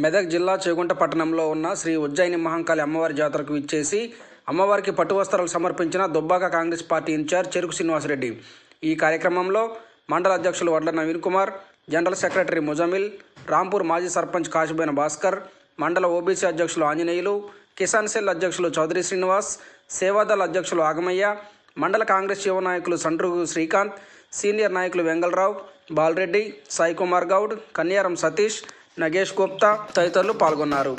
మెదక్ జిల్లా చేగుంట పట్టణంలో ఉన్న శ్రీ ఉజ్జయిని మహంకాళి అమ్మవారి జాతరకు ఇచ్చేసి అమ్మవారికి పట్టు వస్త్రాలు సమర్పించిన దుబ్బాక కాంగ్రెస్ పార్టీ ఇన్ఛార్జ్ చెరుకు శ్రీనివాసరెడ్డి. ఈ కార్యక్రమంలో మండల అధ్యక్షులు వడ్ల నవీన్ కుమార్, జనరల్ సెక్రటరీ ముజమిల్, రాంపూర్ మాజీ సర్పంచ్ కాశీబైన భాస్కర్, మండల ఓబీసీ అధ్యక్షులు ఆంజనేయులు, కిసాన్ సెల్ అధ్యక్షులు చౌదరి శ్రీనివాస్, సేవాదళ అధ్యక్షులు ఆగమయ్య, మండల కాంగ్రెస్ యువ నాయకులు సండ్రుగు శ్రీకాంత్, సీనియర్ నాయకులు వెంగళరావు, బాలరెడ్డి, సాయి కుమార్ గౌడ్, కన్యారం సతీష్, నగేష్ గుప్తా తదితరులు పాల్గొన్నారు.